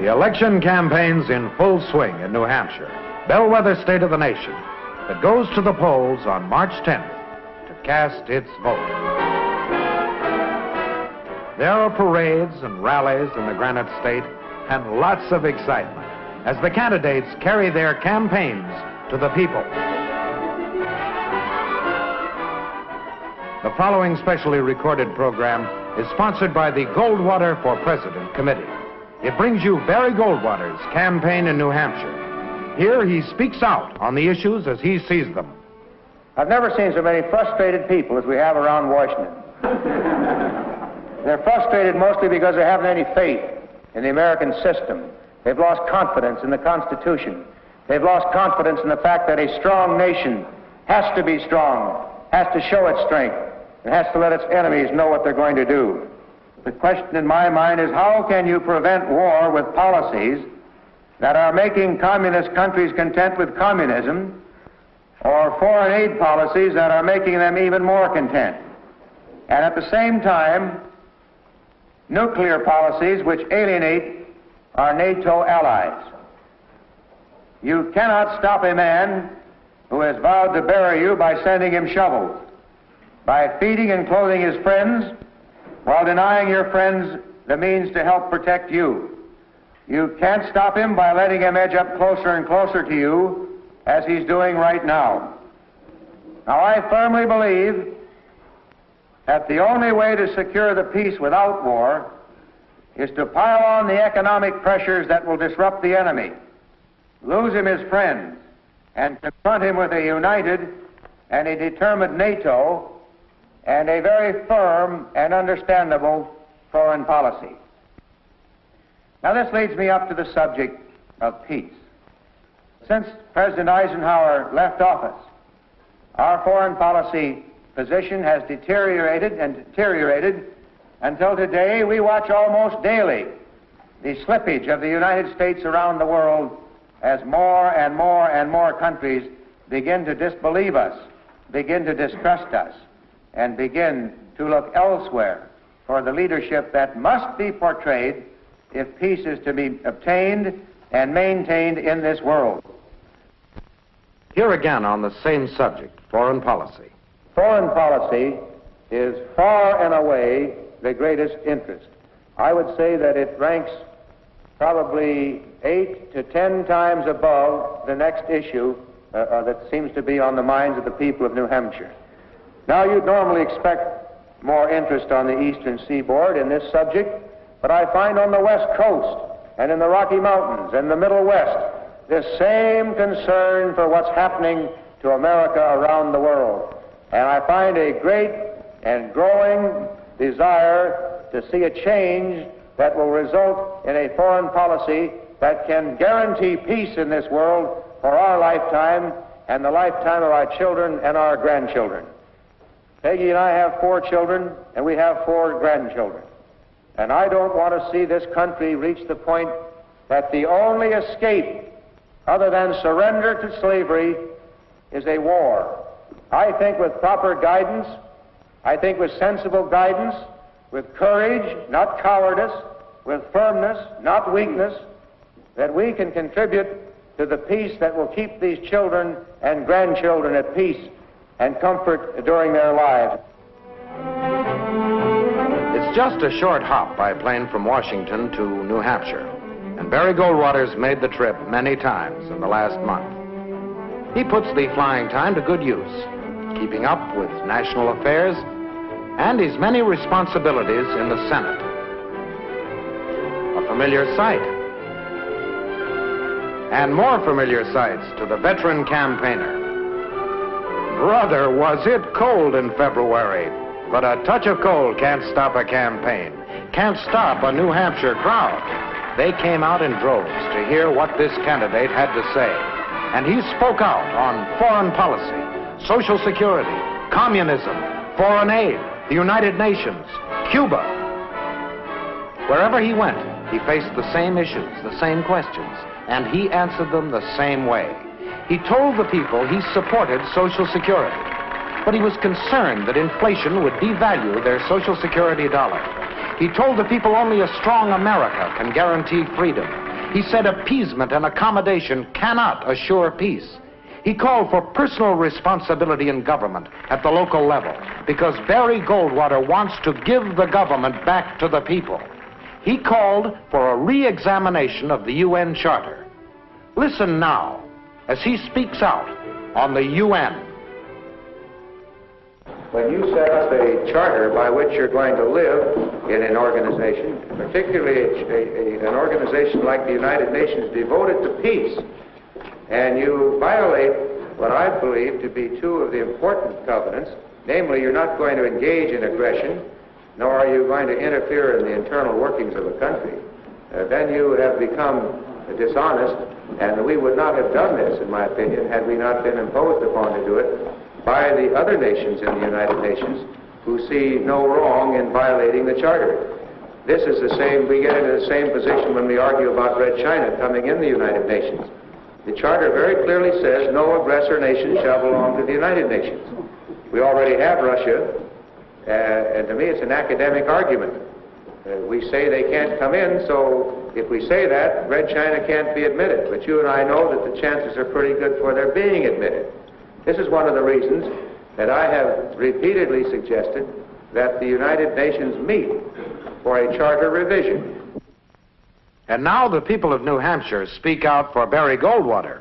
The election campaign's in full swing in New Hampshire, bellwether state of the nation, that goes to the polls on March 10th to cast its vote. There are parades and rallies in the Granite State and lots of excitement as the candidates carry their campaigns to the people. The following specially recorded program is sponsored by the Goldwater for President Committee. It brings you Barry Goldwater's campaign in New Hampshire. Here he speaks out on the issues as he sees them. I've never seen so many frustrated people as we have around Washington. They're frustrated mostly because they haven't any faith in the American system. They've lost confidence in the Constitution. They've lost confidence in the fact that a strong nation has to be strong, has to show its strength, and has to let its enemies know what they're going to do. The question in my mind is, how can you prevent war with policies that are making communist countries content with communism, or foreign aid policies that are making them even more content? And at the same time, nuclear policies which alienate our NATO allies. You cannot stop a man who has vowed to bury you by sending him shovels, by feeding and clothing his friends, while denying your friends the means to help protect you. You can't stop him by letting him edge up closer and closer to you, as he's doing right now. Now, I firmly believe that the only way to secure the peace without war is to pile on the economic pressures that will disrupt the enemy, lose him his friends, and confront him with a united and a determined NATO and a very firm and understandable foreign policy. Now, this leads me up to the subject of peace. Since President Eisenhower left office, our foreign policy position has deteriorated until today we watch almost daily the slippage of the United States around the world as more and more and more countries begin to disbelieve us, begin to distrust us, and begin to look elsewhere for the leadership that must be portrayed if peace is to be obtained and maintained in this world. Here again on the same subject, foreign policy. Foreign policy is far and away the greatest interest. I would say that it ranks probably 8 to 10 times above the next issue that seems to be on the minds of the people of New Hampshire. Now, you'd normally expect more interest on the eastern seaboard in this subject, but I find on the West Coast and in the Rocky Mountains and the Middle West this same concern for what's happening to America around the world. And I find a great and growing desire to see a change that will result in a foreign policy that can guarantee peace in this world for our lifetime and the lifetime of our children and our grandchildren. Peggy and I have 4 children, and we have 4 grandchildren. And I don't want to see this country reach the point that the only escape other than surrender to slavery is a war. I think with proper guidance, I think with sensible guidance, with courage, not cowardice, with firmness, not weakness, that we can contribute to the peace that will keep these children and grandchildren at peace and comfort during their lives. It's just a short hop by plane from Washington to New Hampshire, and Barry Goldwater's made the trip many times in the last month. He puts the flying time to good use, keeping up with national affairs and his many responsibilities in the Senate. A familiar sight, and more familiar sights to the veteran campaigner. Brother, was it cold in February, but a touch of cold can't stop a campaign, can't stop a New Hampshire crowd. They came out in droves to hear what this candidate had to say, and he spoke out on foreign policy, Social Security, communism, foreign aid, the United Nations, Cuba. Wherever he went, he faced the same issues, the same questions, and he answered them the same way. He told the people he supported Social Security, but he was concerned that inflation would devalue their Social Security dollar. He told the people only a strong America can guarantee freedom. He said appeasement and accommodation cannot assure peace. He called for personal responsibility in government at the local level because Barry Goldwater wants to give the government back to the people. He called for a re-examination of the UN Charter. Listen now as he speaks out on the UN. When you set up a charter by which you're going to live in an organization, particularly an organization like the United Nations devoted to peace, and you violate what I believe to be two of the important covenants, namely you're not going to engage in aggression, nor are you going to interfere in the internal workings of a country, then you have become dishonest, and we would not have done this, in my opinion, had we not been imposed upon to do it by the other nations in the United Nations who see no wrong in violating the Charter. This is the same, we get into the same position when we argue about Red China coming in the United Nations. The Charter very clearly says no aggressor nation shall belong to the United Nations. We already have Russia, and to me it's an academic argument. We say they can't come in, so if we say that, Red China can't be admitted. But you and I know that the chances are pretty good for their being admitted. This is one of the reasons that I have repeatedly suggested that the United Nations meet for a charter revision. And now the people of New Hampshire speak out for Barry Goldwater.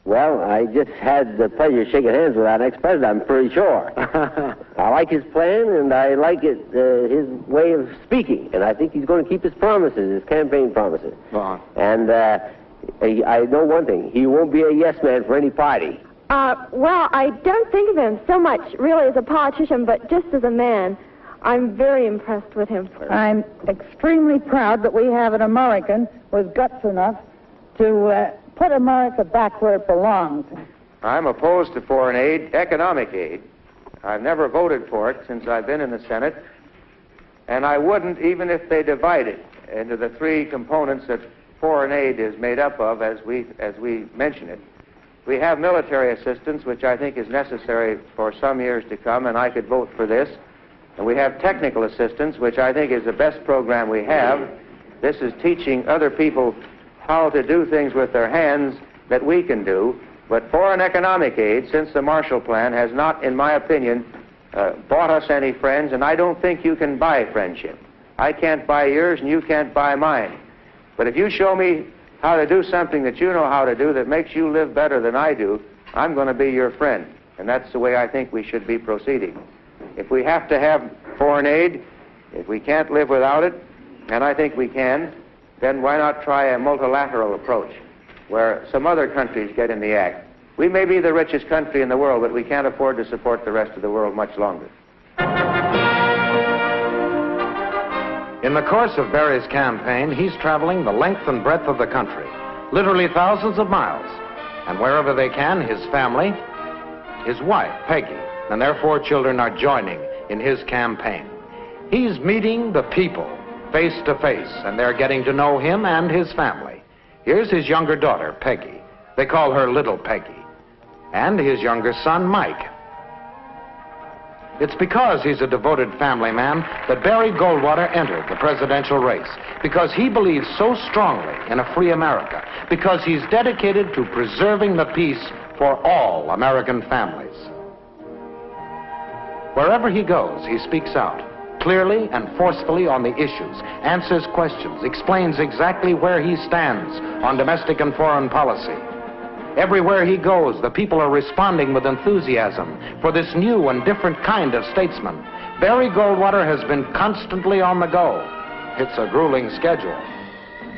Well, I just had the pleasure of shaking hands with our next president, I'm pretty sure. I like his plan, and I like his way of speaking, and I think he's going to keep his promises, his campaign promises. And I know one thing, he won't be a yes man for any party. Well, I don't think of him so much really as a politician, but just as a man. I'm very impressed with him. I'm extremely proud that we have an American with guts enough to put America back where it belongs. I'm opposed to foreign aid, economic aid. I've never voted for it since I've been in the Senate, and I wouldn't even if they divide it into the three components that foreign aid is made up of as we mention it. We have military assistance, which I think is necessary for some years to come, and I could vote for this. And we have technical assistance, which I think is the best program we have. This is teaching other people how to do things with their hands that we can do. But foreign economic aid, since the Marshall Plan, has not, in my opinion, bought us any friends, and I don't think you can buy friendship. I can't buy yours, and you can't buy mine. But if you show me how to do something that you know how to do that makes you live better than I do, I'm going to be your friend. And that's the way I think we should be proceeding. If we have to have foreign aid, if we can't live without it, and I think we can, then why not try a multilateral approach where some other countries get in the act? We may be the richest country in the world, but we can't afford to support the rest of the world much longer. In the course of Barry's campaign, he's traveling the length and breadth of the country, literally thousands of miles. And wherever they can, his family, his wife, Peggy, and their 4 children are joining in his campaign. He's meeting the people face to face, and they're getting to know him and his family. Here's his younger daughter, Peggy. They call her Little Peggy. And his younger son, Mike. It's because he's a devoted family man that Barry Goldwater entered the presidential race, because he believes so strongly in a free America, because he's dedicated to preserving the peace for all American families. Wherever he goes, he speaks out, clearly and forcefully on the issues, answers questions, explains exactly where he stands on domestic and foreign policy. Everywhere he goes, the people are responding with enthusiasm for this new and different kind of statesman. Barry Goldwater has been constantly on the go. It's a grueling schedule.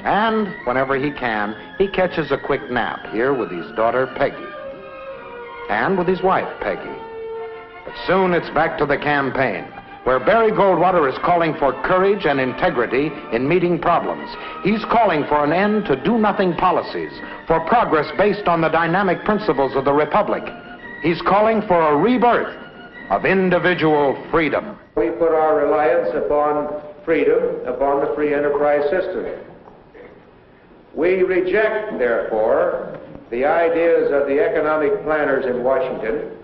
And whenever he can, he catches a quick nap here with his daughter, Peggy, and with his wife, Peggy. But soon it's back to the campaign, where Barry Goldwater is calling for courage and integrity in meeting problems. He's calling for an end to do-nothing policies, for progress based on the dynamic principles of the Republic. He's calling for a rebirth of individual freedom. We put our reliance upon freedom, upon the free enterprise system. We reject, therefore, the ideas of the economic planners in Washington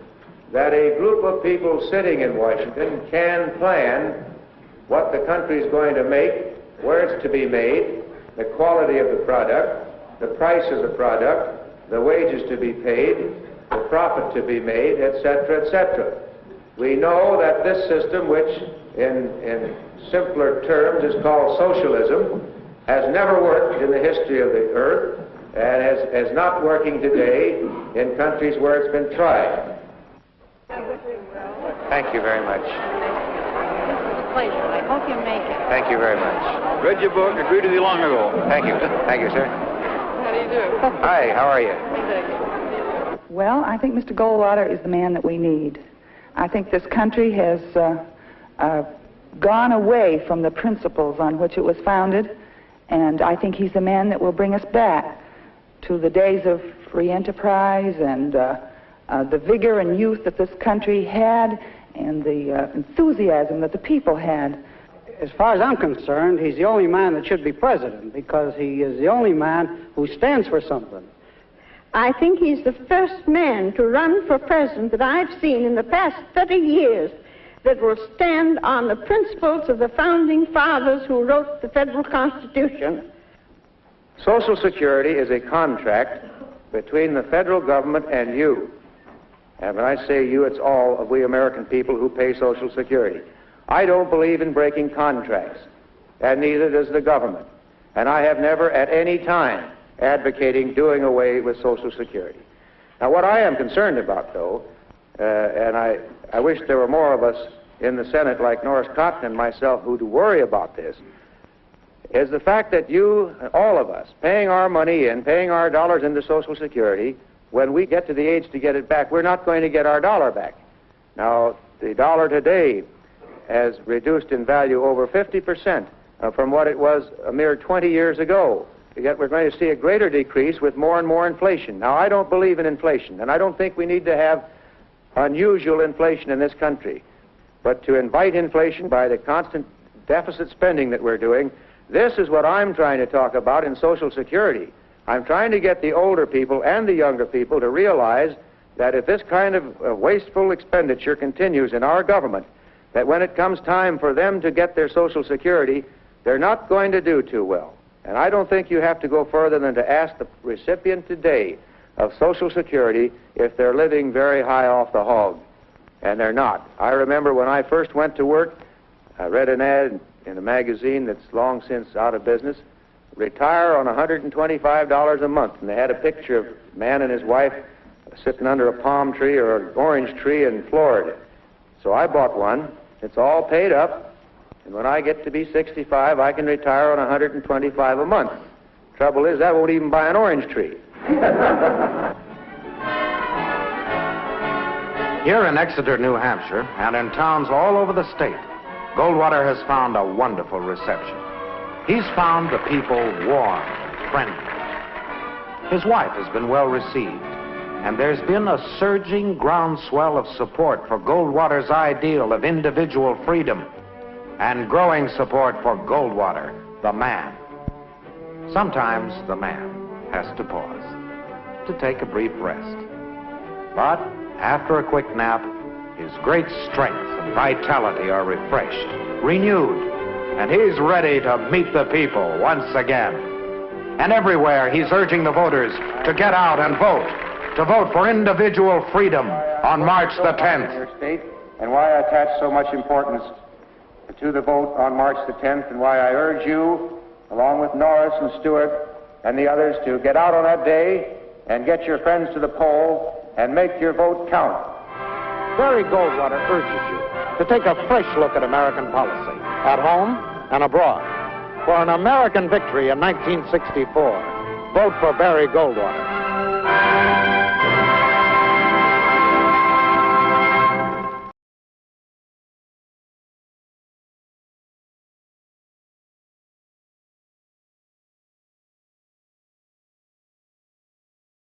that a group of people sitting in Washington can plan what the country is going to make, where it's to be made, the quality of the product, the price of the product, the wages to be paid, the profit to be made, etc., etc. We know that this system, which in simpler terms is called socialism, has never worked in the history of the earth and is not working today in countries where it's been tried. Thank you very much. Pleasure. I hope you make it. Thank you very much. Read your book, agreed with you long ago. Thank you. Thank you, sir. How do you do? Hi, how are you? Well, I think Mr. Goldwater is the man that we need. I think this country has gone away from the principles on which it was founded, and I think he's the man that will bring us back to the days of free enterprise and the vigor and youth that this country had and the enthusiasm that the people had. As far as I'm concerned, he's the only man that should be president because he is the only man who stands for something. I think he's the first man to run for president that I've seen in the past 30 years that will stand on the principles of the founding fathers who wrote the federal Constitution. Social Security is a contract between the federal government and you. And when I say you, it's all of we American people who pay Social Security. I don't believe in breaking contracts, and neither does the government. And I have never at any time advocating doing away with Social Security. Now, what I am concerned about, though, and I wish there were more of us in the Senate like Norris Cotton and myself who do worry about this, is the fact that you, all of us, paying our money in, paying our dollars into Social Security, when we get to the age to get it back, we're not going to get our dollar back. Now, the dollar today has reduced in value over 50% from what it was a mere 20 years ago. Yet we're going to see a greater decrease with more and more inflation. Now, I don't believe in inflation, and I don't think we need to have unusual inflation in this country. But to invite inflation by the constant deficit spending that we're doing, this is what I'm trying to talk about in Social Security. I'm trying to get the older people and the younger people to realize that if this kind of wasteful expenditure continues in our government, that when it comes time for them to get their Social Security, they're not going to do too well. And I don't think you have to go further than to ask the recipient today of Social Security if they're living very high off the hog. And they're not. I remember when I first went to work, I read an ad in a magazine that's long since out of business, retire on $125 a month. And they had a picture of a man and his wife sitting under a palm tree or an orange tree in Florida. So I bought one. It's all paid up. And when I get to be 65, I can retire on $125 a month. Trouble is, that won't even buy an orange tree. Here in Exeter, New Hampshire, and in towns all over the state, Goldwater has found a wonderful reception. He's found the people warm, friendly. His wife has been well received, and there's been a surging groundswell of support for Goldwater's ideal of individual freedom and growing support for Goldwater, the man. Sometimes the man has to pause to take a brief rest. But after a quick nap, his great strength and vitality are refreshed, renewed, and he's ready to meet the people once again. And everywhere he's urging the voters to get out and vote, to vote for individual freedom on March the 10th. And why I attach so much importance to the vote on March the 10th, and why I urge you, along with Norris and Stewart and the others, to get out on that day and get your friends to the poll and make your vote count. Barry Goldwater urges you to take a fresh look at American policy, at home and abroad. For an American victory in 1964, vote for Barry Goldwater.